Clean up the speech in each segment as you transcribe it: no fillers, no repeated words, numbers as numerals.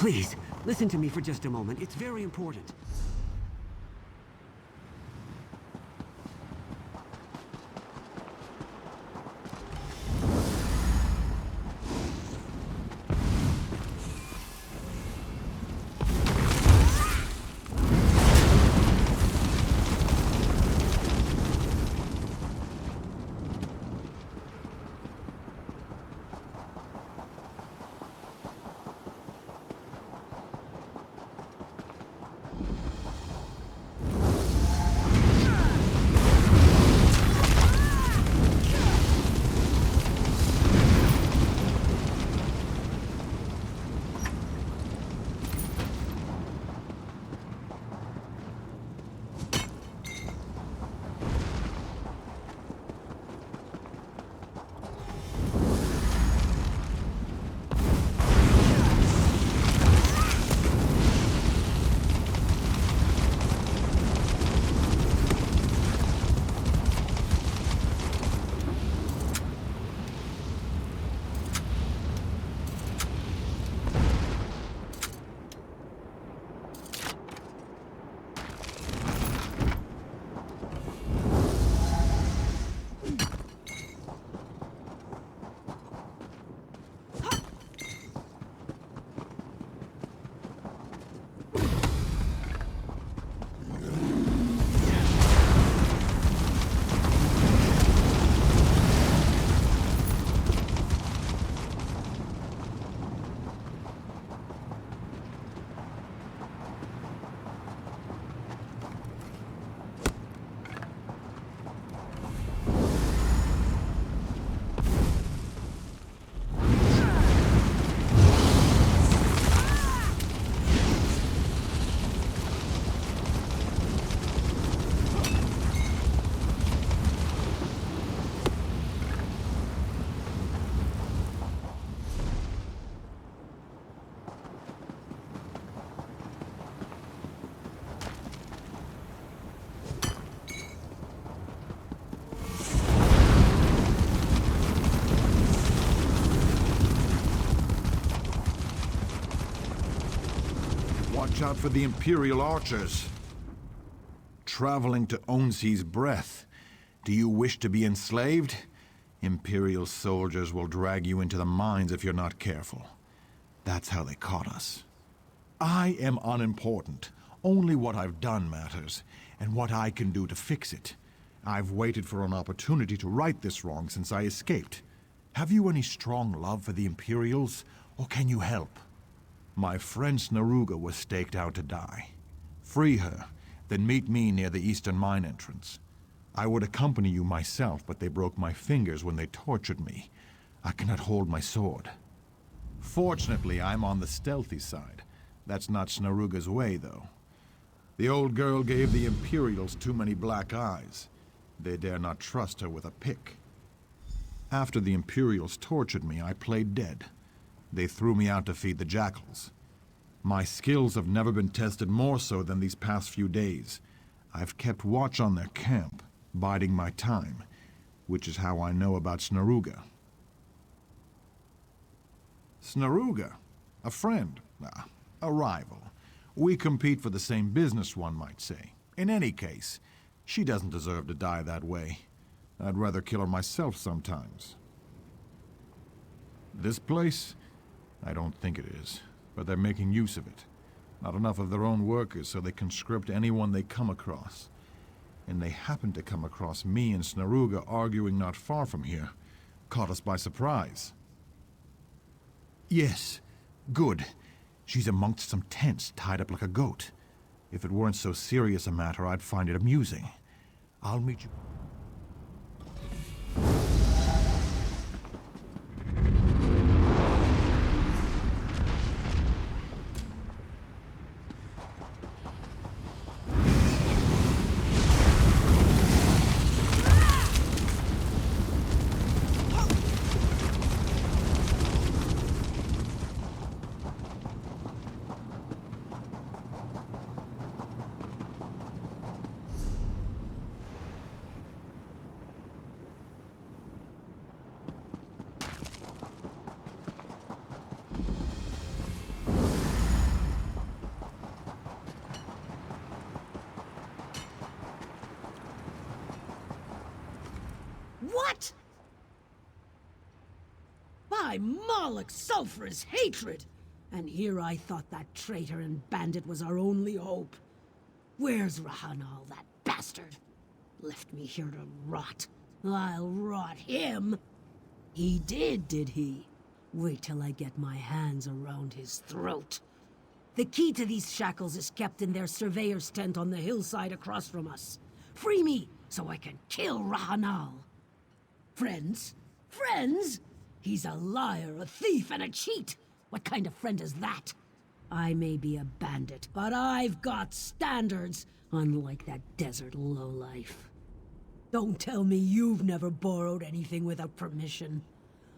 Please, listen to me for just a moment. It's very important. Watch out for the Imperial archers. Traveling to Onsi's breath. Do you wish to be enslaved? Imperial soldiers will drag you into the mines if you're not careful. That's how they caught us. I am unimportant. Only what I've done matters, and what I can do to fix it. I've waited for an opportunity to right this wrong since I escaped. Have you any strong love for the Imperials, or can you help? My friend Snaruga was staked out to die. Free her, then meet me near the eastern mine entrance. I would accompany you myself, but they broke my fingers when they tortured me. I cannot hold my sword. Fortunately, I'm on the stealthy side. That's not Snaruga's way, though. The old girl gave the Imperials too many black eyes. They dare not trust her with a pick. After the Imperials tortured me, I played dead. They threw me out to feed the jackals. My skills have never been tested more so than these past few days. I've kept watch on their camp, biding my time, which is how I know about Snaruga. Snaruga? A friend? A rival. We compete for the same business, one might say. In any case, she doesn't deserve to die that way. I'd rather kill her myself sometimes. This place? I don't think it is, but they're making use of it. Not enough of their own workers, so they conscript anyone they come across. And they happened to come across me and Snaruga arguing not far from here. Caught us by surprise. Yes, good. She's amongst some tents, tied up like a goat. If it weren't so serious a matter, I'd find it amusing. I'll meet you... by Moloch's sulphurous hatred! And here I thought that traitor and bandit was our only hope. Where's Rahanal, that bastard? Left me here to rot. I'll rot him. He did he? Wait till I get my hands around his throat. The key to these shackles is kept in their surveyor's tent on the hillside across from us. Free me, so I can kill Rahanal. Friends? Friends? He's a liar, a thief, and a cheat. What kind of friend is that? I may be a bandit, but I've got standards, unlike that desert lowlife. Don't tell me you've never borrowed anything without permission.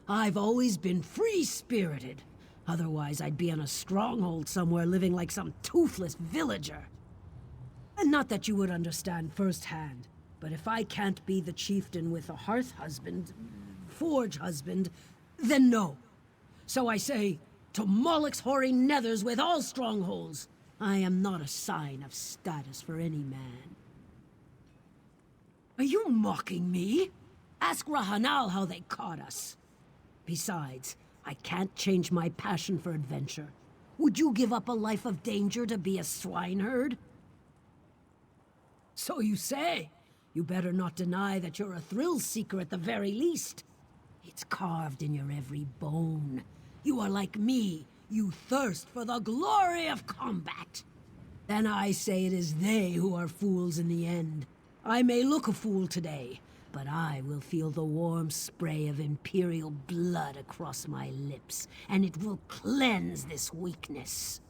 I've always been free-spirited. Otherwise, I'd be in a stronghold somewhere living like some toothless villager. And not that you would understand firsthand, but if I can't be the chieftain with a hearth husband, forge husband, then no. So I say, to Moloch's hoary nethers with all strongholds, I am not a sign of status for any man. Are you mocking me? Ask Rahanal how they caught us. Besides, I can't change my passion for adventure. Would you give up a life of danger to be a swineherd? So you say. You better not deny that you're a thrill-seeker at the very least. It's carved in your every bone. You are like me. You thirst for the glory of combat. Then I say it is they who are fools in the end. I may look a fool today, but I will feel the warm spray of Imperial blood across my lips, and it will cleanse this weakness.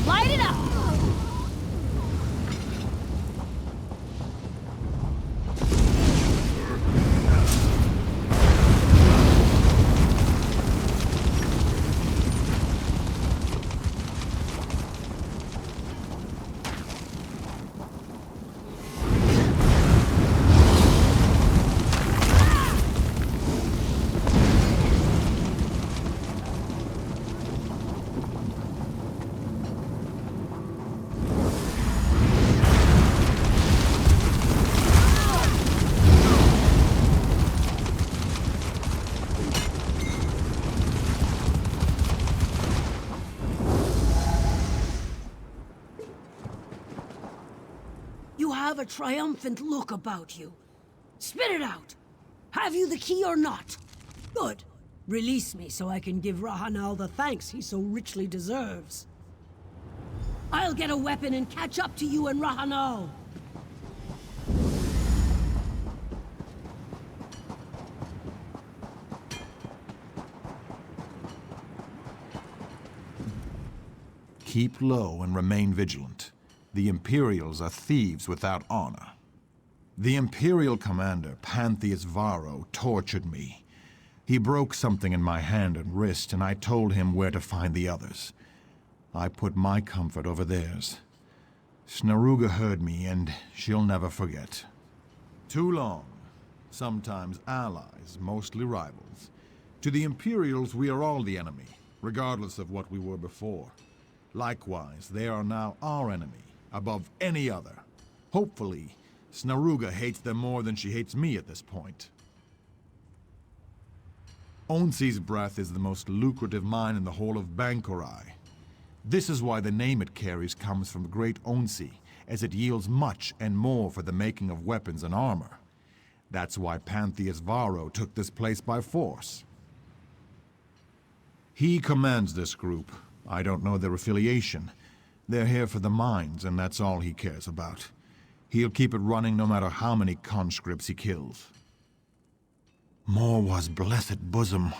Light it up! You have a triumphant look about you. Spit it out! Have you the key or not? Good. Release me so I can give Rahanal the thanks he so richly deserves. I'll get a weapon and catch up to you and Rahanal. Keep low and remain vigilant. The Imperials are thieves without honor. The Imperial commander, Pantheus Varro, tortured me. He broke something in my hand and wrist, and I told him where to find the others. I put my comfort over theirs. Snaruga heard me, and she'll never forget. Too long. Sometimes allies, mostly rivals. To the Imperials, we are all the enemy, regardless of what we were before. Likewise, they are now our enemy, above any other. Hopefully, Snaruga hates them more than she hates me at this point. Onsi's breath is the most lucrative mine in the whole of Bangkorai. This is why the name it carries comes from Great Onsi, as it yields much and more for the making of weapons and armor. That's why Pantheus Varro took this place by force. He commands this group. I don't know their affiliation. They're here for the mines, and that's all he cares about. He'll keep it running no matter how many conscripts he kills. Morwa's blessed bosom.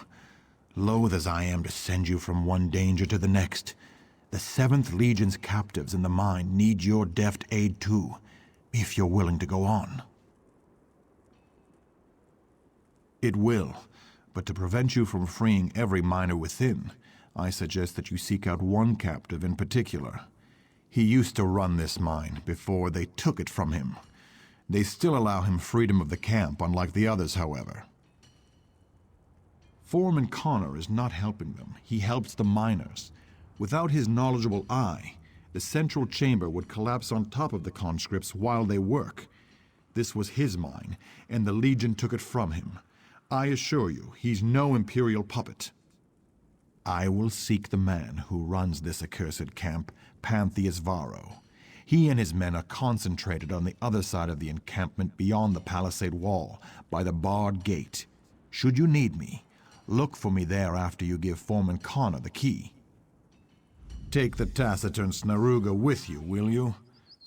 Loath as I am to send you from one danger to the next, the 7th Legion's captives in the mine need your deft aid too, if you're willing to go on. It will, but to prevent you from freeing every miner within, I suggest that you seek out one captive in particular. He used to run this mine before they took it from him. They still allow him freedom of the camp, unlike the others, however. Foreman Connor is not helping them. He helps the miners. Without his knowledgeable eye, the central chamber would collapse on top of the conscripts while they work. This was his mine, and the Legion took it from him. I assure you, he's no Imperial puppet. I will seek the man who runs this accursed camp, Pantheus Varro. He and his men are concentrated on the other side of the encampment beyond the palisade wall, by the barred gate. Should you need me, look for me there after you give Foreman Connor the key. Take the taciturn Snaruga with you, will you?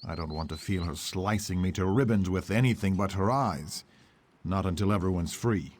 I don't want to feel her slicing me to ribbons with anything but her eyes. Not until everyone's free.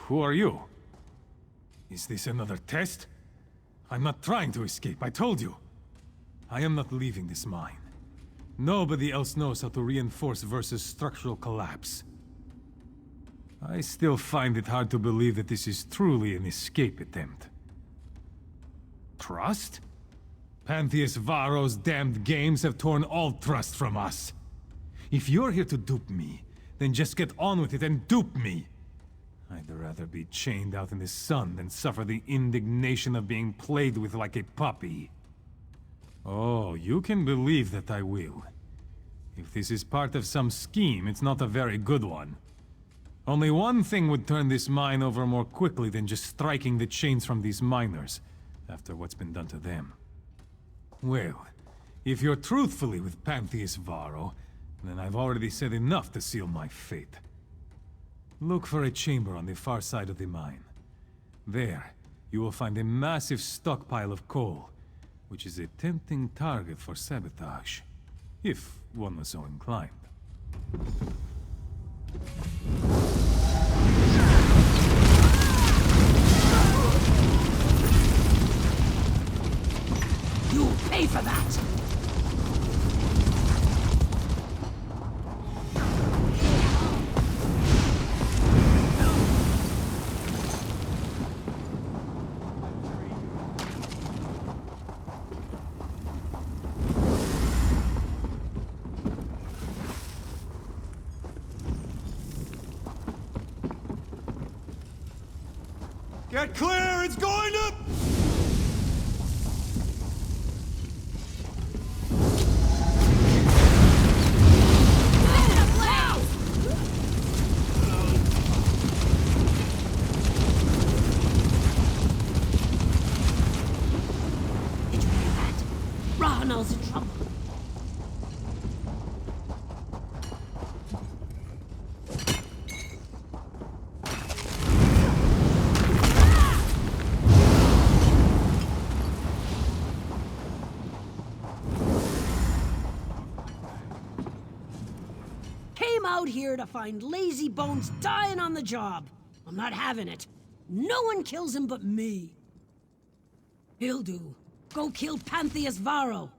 Who are you? Is this another test? I'm not trying to escape, I told you. I am not leaving this mine. Nobody else knows how to reinforce versus structural collapse. I still find it hard to believe that this is truly an escape attempt. Trust? Pantheus Varro's damned games have torn all trust from us. If you're here to dupe me, then just get on with it and dupe me. I'd rather be chained out in the sun than suffer the indignation of being played with like a puppy. Oh, you can believe that I will. If this is part of some scheme, it's not a very good one. Only one thing would turn this mine over more quickly than just striking the chains from these miners, after what's been done to them. Well, if you're truthfully with Pantheus Varro, then I've already said enough to seal my fate. Look for a chamber on the far side of the mine. There, you will find a massive stockpile of coal, which is a tempting target for sabotage, if one was so inclined. You'll pay for that! Get clear! It's going to... Did you hear that? Rahanal's in trouble. Out here to find lazy bones dying on the job. I'm not having it. No one kills him but me. He'll do. Go kill Pantheus Varro.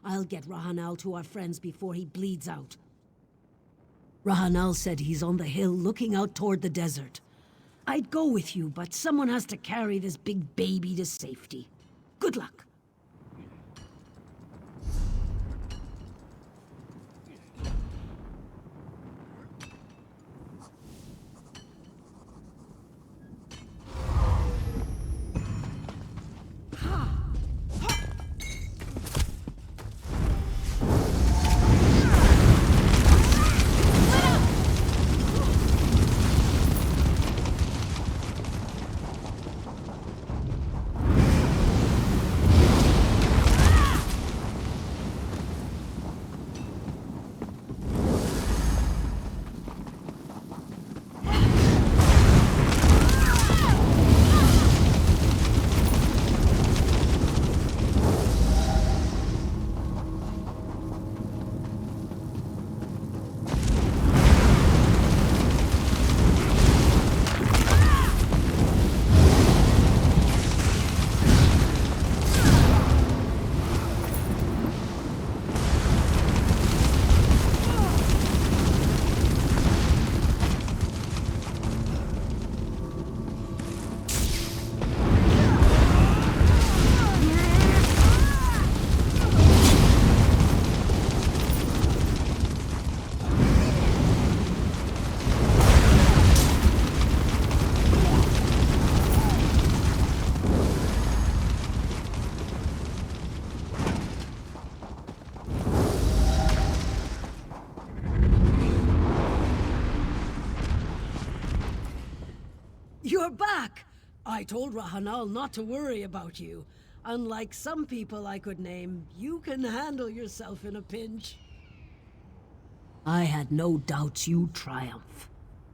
I'll get Rahanal to our friends before he bleeds out. Rahanal said he's on the hill looking out toward the desert. I'd go with you, but someone has to carry this big baby to safety. Good luck. You're back! I told Rahanal not to worry about you. Unlike some people I could name, you can handle yourself in a pinch. I had no doubts you'd triumph.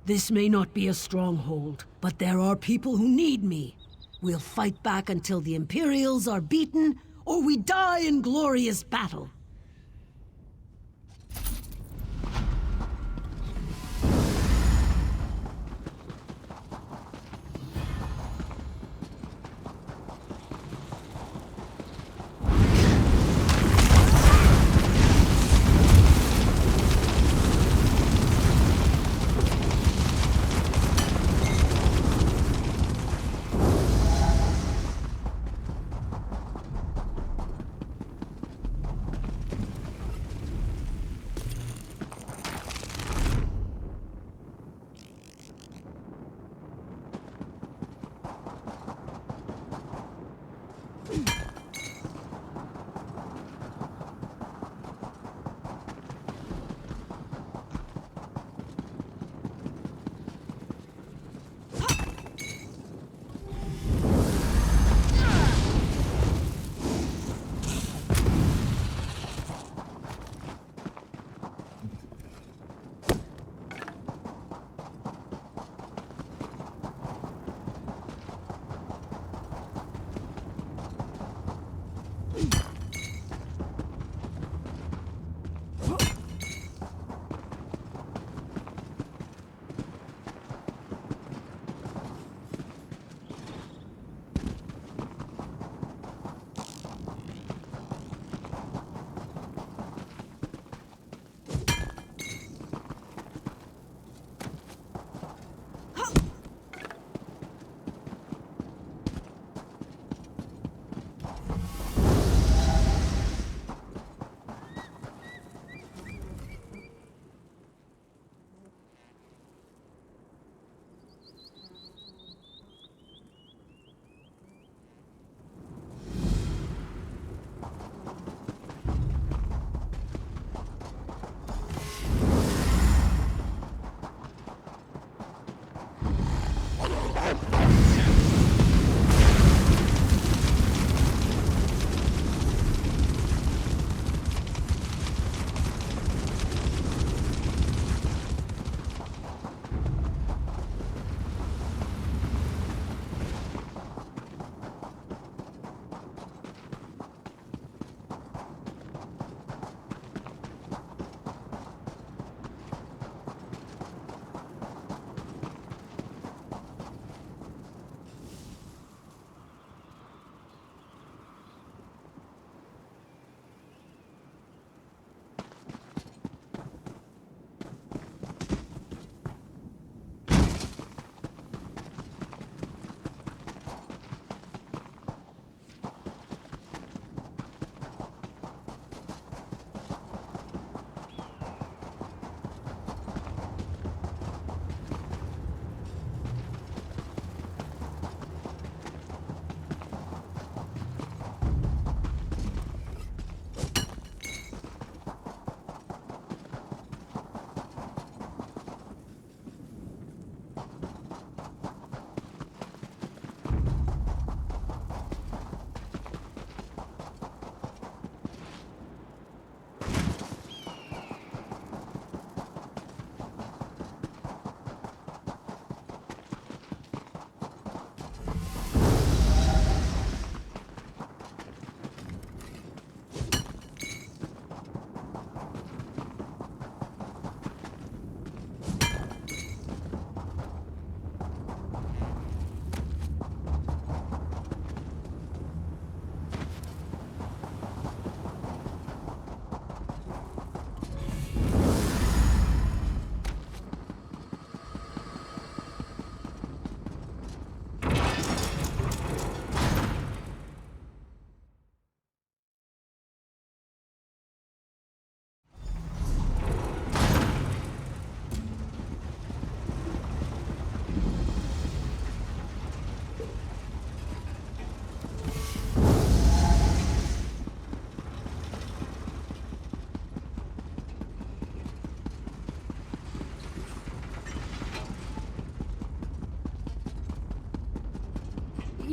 This may not be a stronghold, but there are people who need me. We'll fight back until the Imperials are beaten, or we die in glorious battle.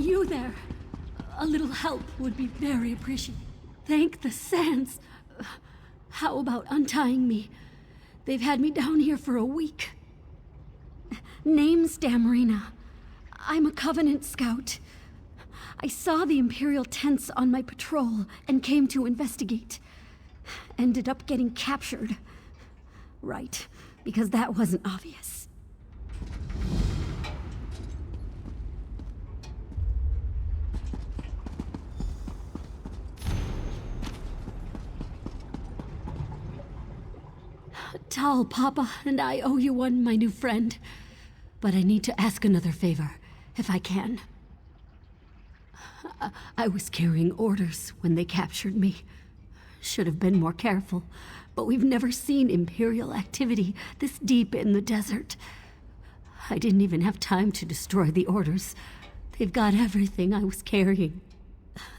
you there? A little help would be very appreciated. Thank the sands. How about untying me? They've had me down here for a week. Name's Damarina. I'm a Covenant scout. I saw the Imperial tents on my patrol and came to investigate. Ended up getting captured. Right, because that wasn't obvious. Tal, Papa, and I owe you one, my new friend. But I need to ask another favor, if I can. I was carrying orders when they captured me. Should have been more careful, but we've never seen Imperial activity this deep in the desert. I didn't even have time to destroy the orders. They've got everything I was carrying.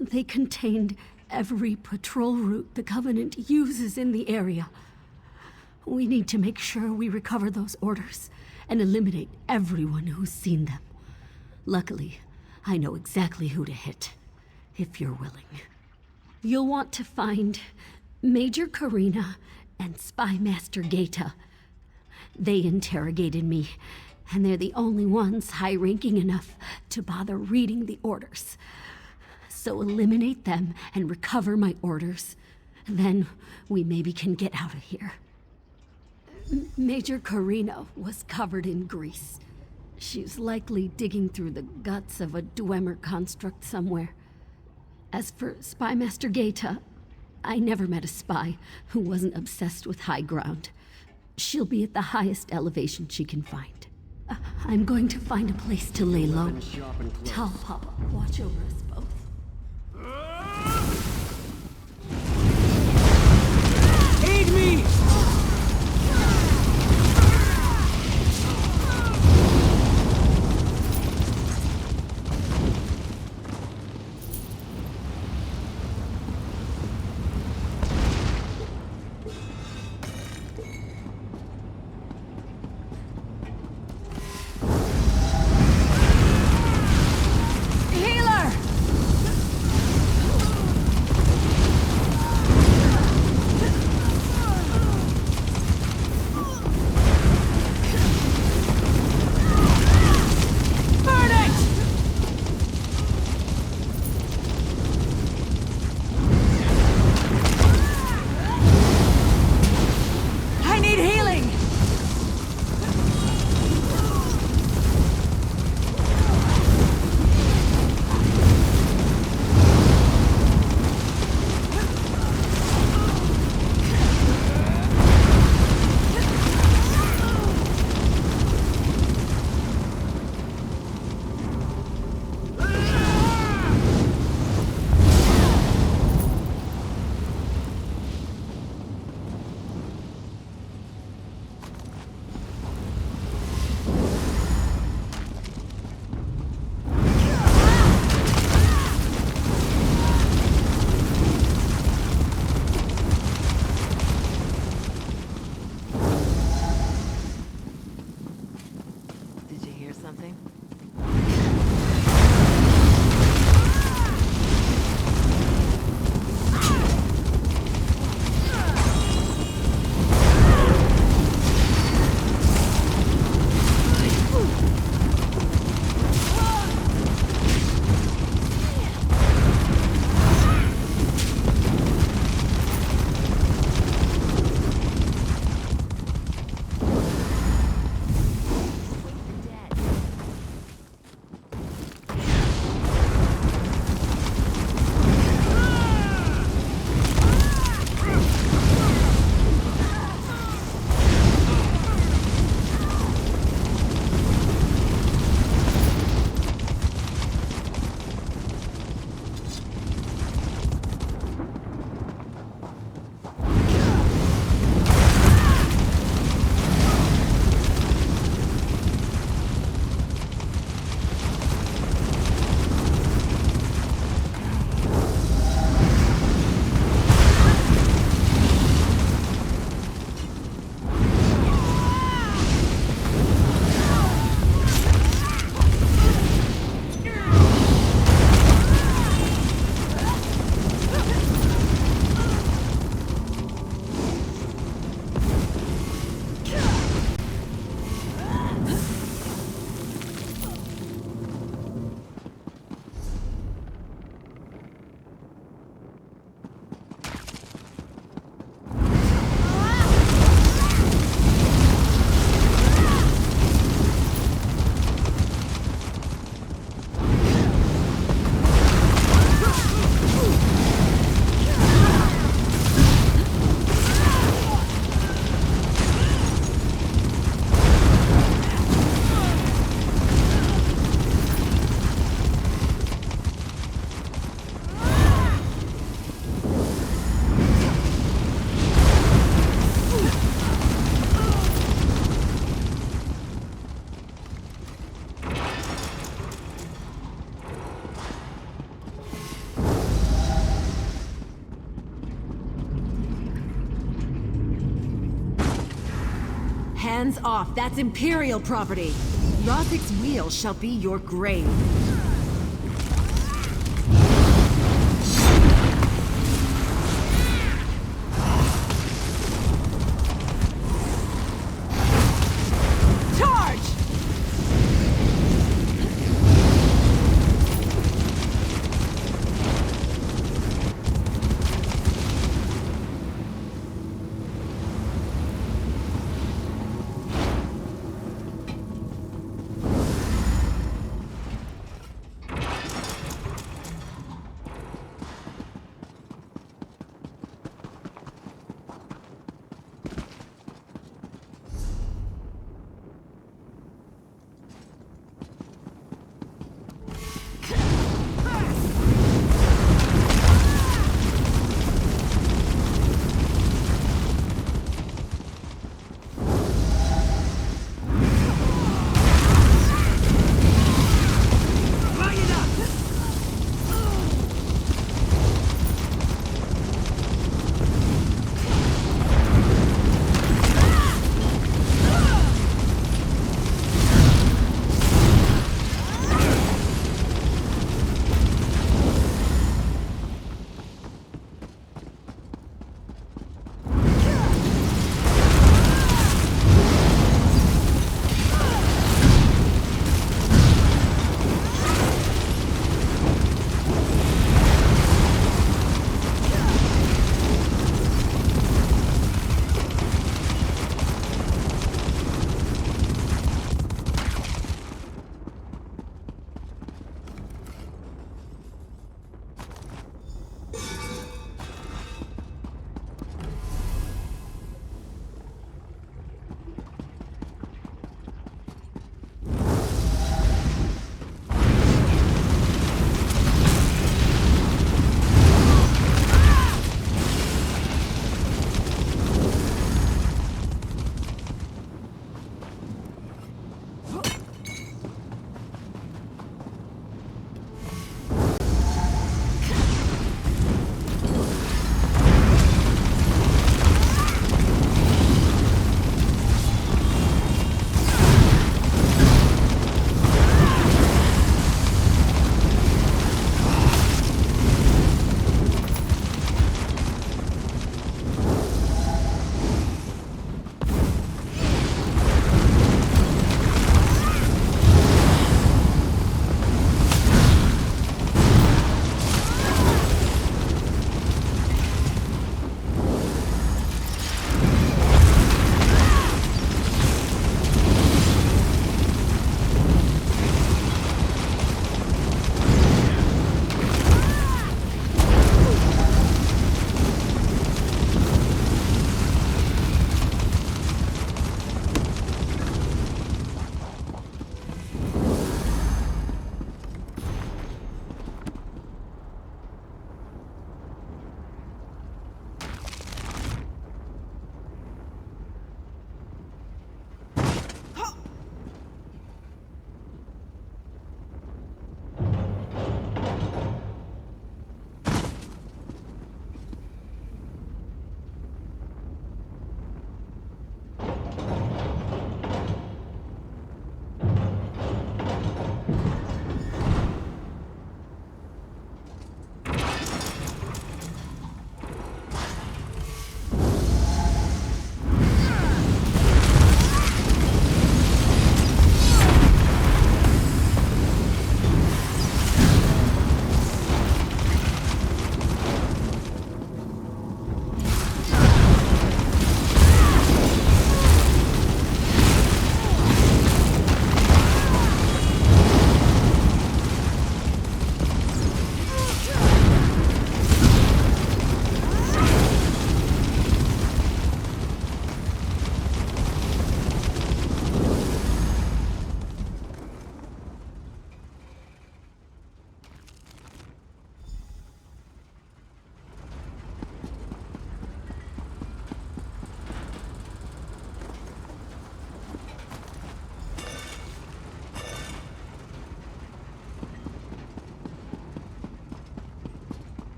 They contained every patrol route the Covenant uses in the area. We need to make sure we recover those orders and eliminate everyone who's seen them. Luckily, I know exactly who to hit, if you're willing. You'll want to find Major Karina and Spy Master Gaeta. They interrogated me, and they're the only ones high-ranking enough to bother reading the orders. So eliminate them and recover my orders. Then we maybe can get out of here. Major Karina was covered in grease. She's likely digging through the guts of a Dwemer construct somewhere. As for Spy Master Gaeta, I never met a spy who wasn't obsessed with high ground. She'll be at the highest elevation she can find. I'm going to find a place to lay low. Tell Papa, watch over us both. Aid me! Hands off, that's Imperial property. Razak's wheel shall be your grave.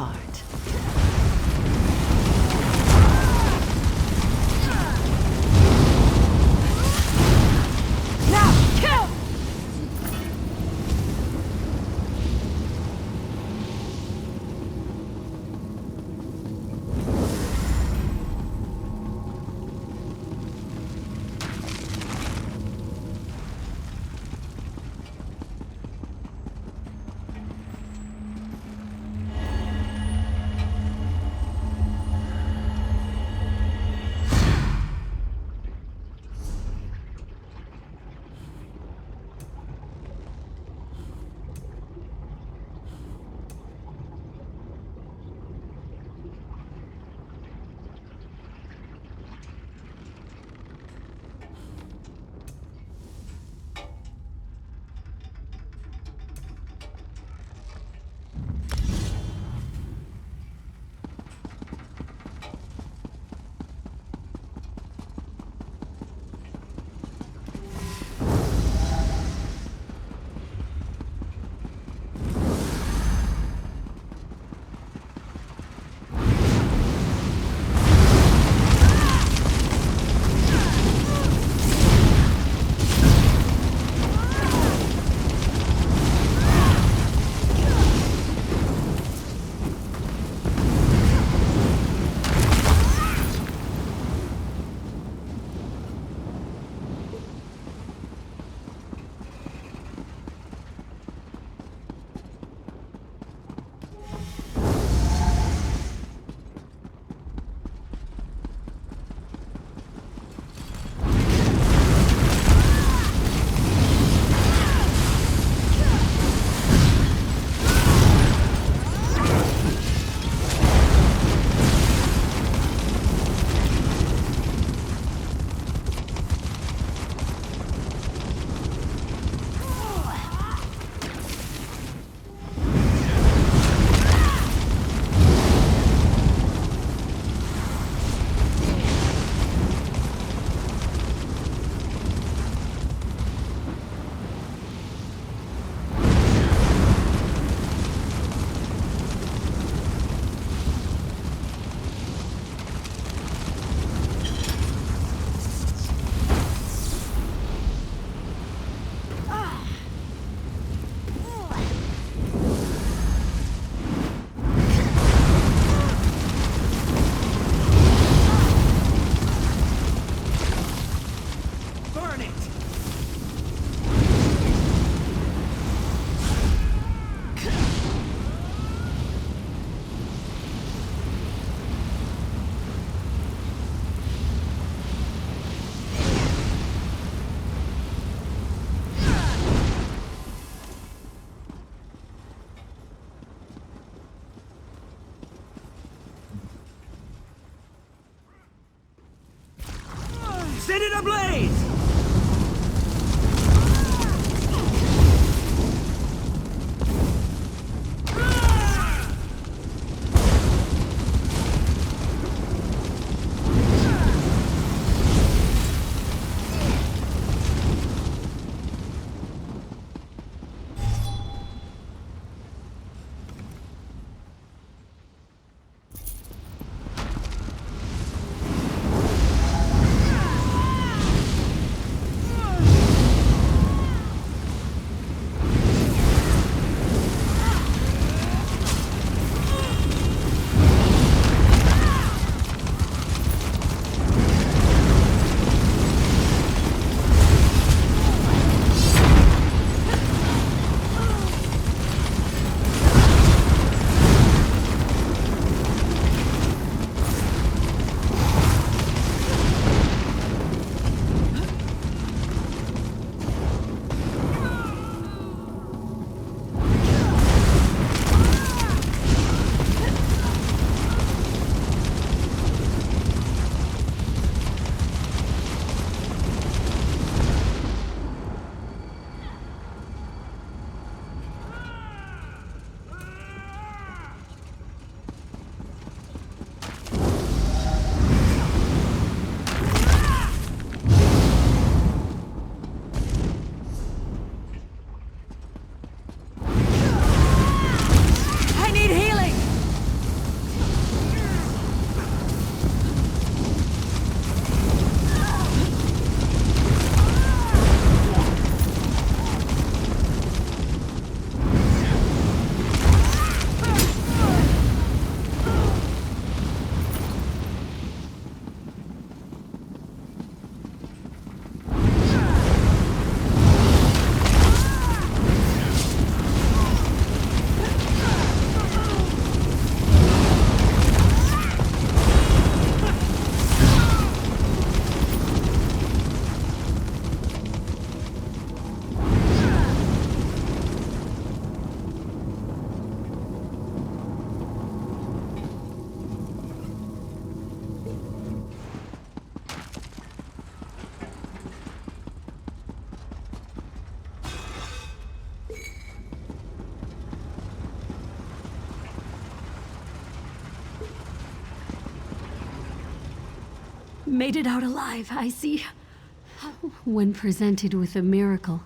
heart. Now, kill! Set it ablaze! made it out alive, I see. When presented with a miracle,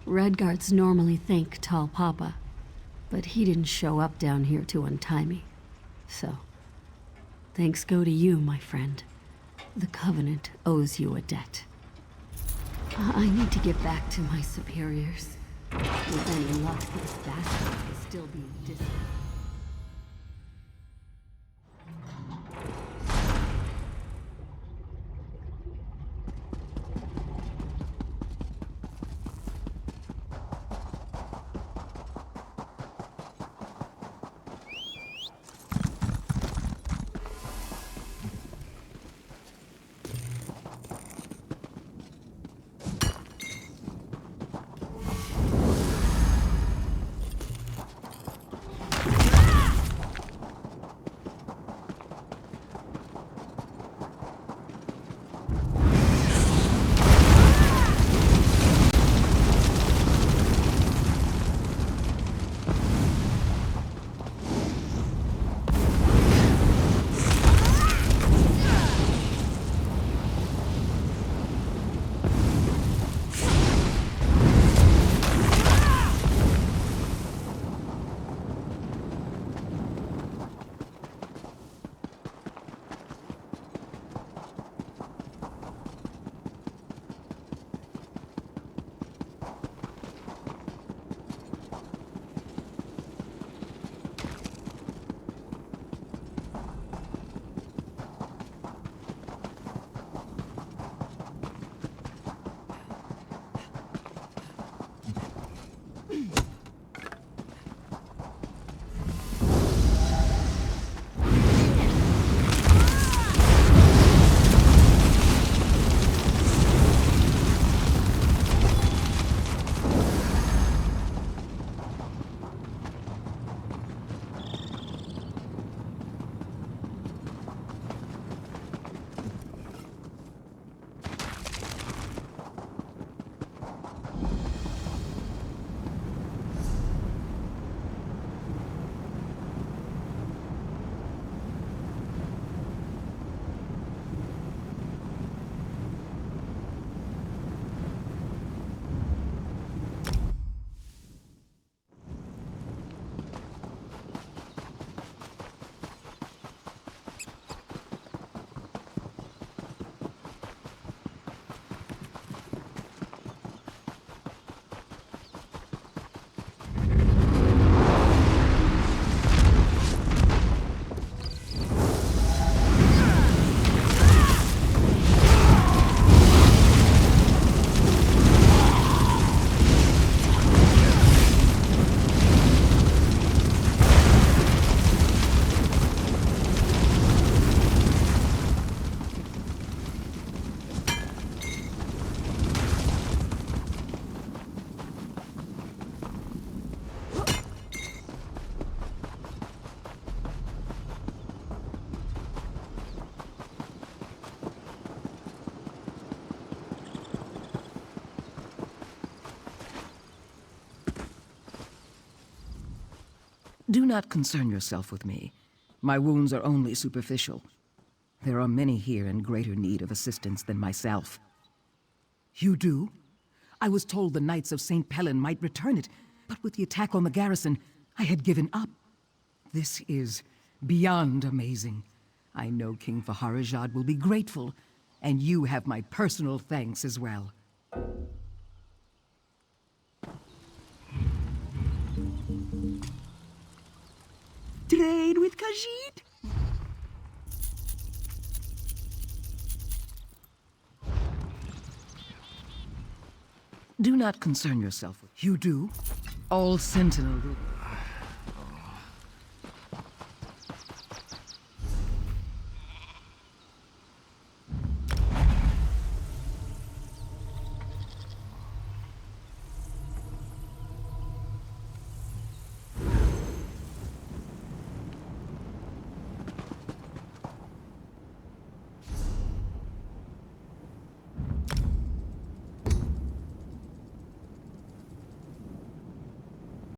Redguards normally thank Tall Papa. But he didn't show up down here to untie me. So, thanks go to you, my friend. The Covenant owes you a debt. I need to get back to my superiors. With any luck, this bastard will still be distant. Do not concern yourself with me. My wounds are only superficial. There are many here in greater need of assistance than myself. You do? I was told the Knights of St. Pellin might return it, but with the attack on the garrison, I had given up. This is beyond amazing. I know King Faharajad will be grateful, and you have my personal thanks as well. Trade with Khajiit? Do not concern yourself with. You do? All Sentinel will...